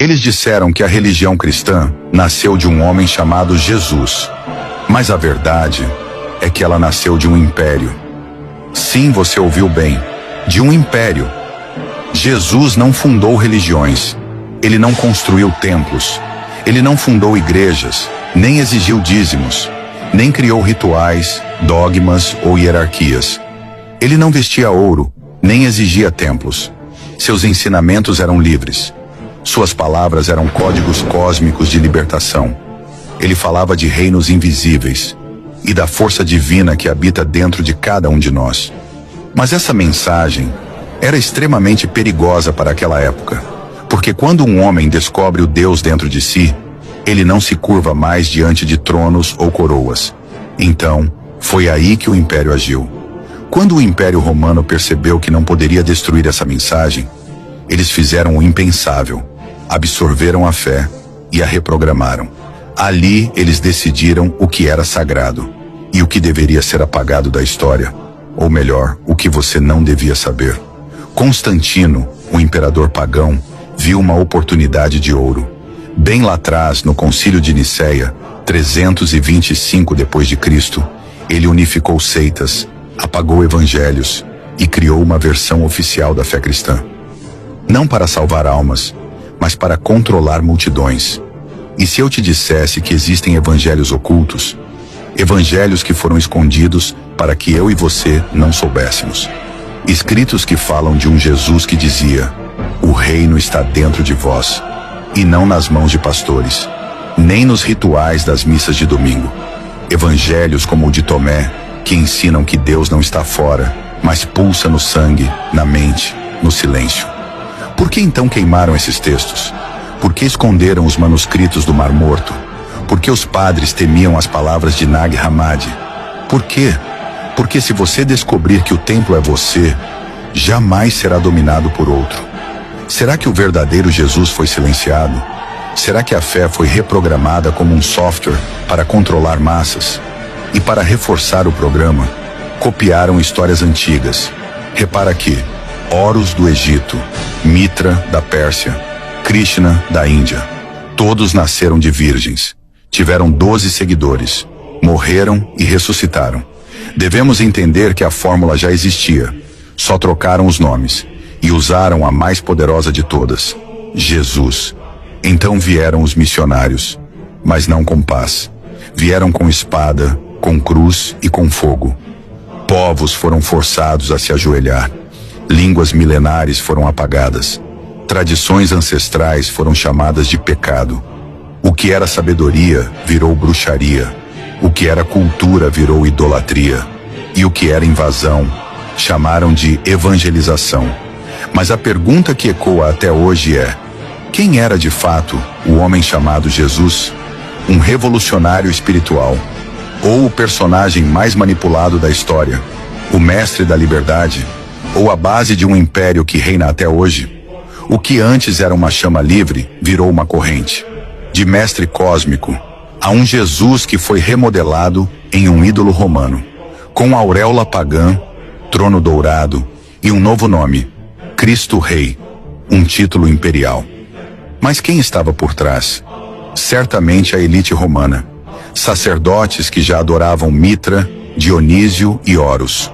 Eles disseram que a religião cristã nasceu de um homem chamado Jesus. Mas a verdade é que ela nasceu de um império. Sim, você ouviu bem, de um império. Jesus não fundou religiões. Ele não construiu templos. Ele não fundou igrejas, nem exigiu dízimos, nem criou rituais, dogmas ou hierarquias. Ele não vestia ouro, nem exigia templos. Seus ensinamentos eram livres. Suas palavras eram códigos cósmicos de libertação. Ele falava de reinos invisíveis e da força divina que habita dentro de cada um de nós. Mas essa mensagem era extremamente perigosa para aquela época, porque quando um homem descobre o Deus dentro de si, ele não se curva mais diante de tronos ou coroas. Então, foi aí que o Império agiu. Quando o Império Romano percebeu que não poderia destruir essa mensagem, eles fizeram o impensável, absorveram a fé e a reprogramaram. Ali eles decidiram o que era sagrado e o que deveria ser apagado da história, ou melhor, o que você não devia saber. Constantino, o imperador pagão, viu uma oportunidade de ouro. Bem lá atrás, no Concílio de Nicéia, 325 d.C., ele unificou seitas, apagou evangelhos e criou uma versão oficial da fé cristã. Não para salvar almas, mas para controlar multidões. E se eu te dissesse que existem evangelhos ocultos, evangelhos que foram escondidos para que eu e você não soubéssemos, escritos que falam de um Jesus que dizia: o reino está dentro de vós, e não nas mãos de pastores, nem nos rituais das missas de domingo. Evangelhos como o de Tomé, que ensinam que Deus não está fora, mas pulsa no sangue, na mente, no silêncio. Por que então queimaram esses textos? Por que esconderam os manuscritos do Mar Morto? Por que os padres temiam as palavras de Nag Hammadi? Por quê? Porque se você descobrir que o templo é você, jamais será dominado por outro. Será que o verdadeiro Jesus foi silenciado? Será que a fé foi reprogramada como um software para controlar massas? E para reforçar o programa, copiaram histórias antigas. Repara aqui: Horus do Egito, Mitra da Pérsia, Krishna da Índia. Todos nasceram de virgens. Tiveram 12 seguidores. Morreram e ressuscitaram. Devemos entender que a fórmula já existia. Só trocaram os nomes e usaram a mais poderosa de todas: Jesus. Então vieram os missionários, mas não com paz. Vieram com espada, com cruz e com fogo. Povos foram forçados a se ajoelhar. Línguas milenares foram apagadas. Tradições ancestrais foram chamadas de pecado. O que era sabedoria virou bruxaria. O que era cultura virou idolatria. E o que era invasão chamaram de evangelização. Mas a pergunta que ecoa até hoje é: quem era de fato o homem chamado Jesus? Um revolucionário espiritual? Ou o personagem mais manipulado da história? O mestre da liberdade? Ou a base de um império que reina até hoje? O que antes era uma chama livre virou uma corrente. De mestre cósmico a um Jesus que foi remodelado em um ídolo romano, com auréola pagã, trono dourado e um novo nome: Cristo Rei, um título imperial. Mas quem estava por trás? Certamente a elite romana. Sacerdotes que já adoravam Mitra, Dionísio e Horus.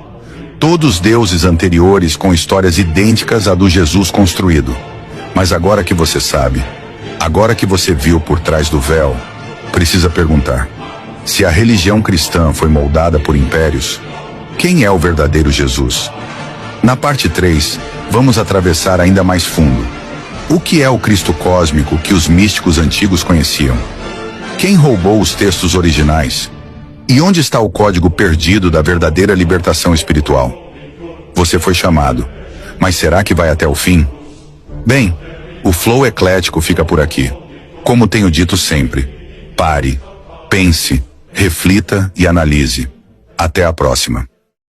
Todos deuses anteriores com histórias idênticas à do Jesus construído. Mas agora que você sabe, agora que você viu por trás do véu, precisa perguntar: se a religião cristã foi moldada por impérios, quem é o verdadeiro Jesus? Na parte 3, vamos atravessar ainda mais fundo. O que é o Cristo cósmico que os místicos antigos conheciam? Quem roubou os textos originais? E onde está o código perdido da verdadeira libertação espiritual? Você foi chamado, mas será que vai até o fim? Bem, o flow eclético fica por aqui. Como tenho dito sempre, pare, pense, reflita e analise. Até a próxima.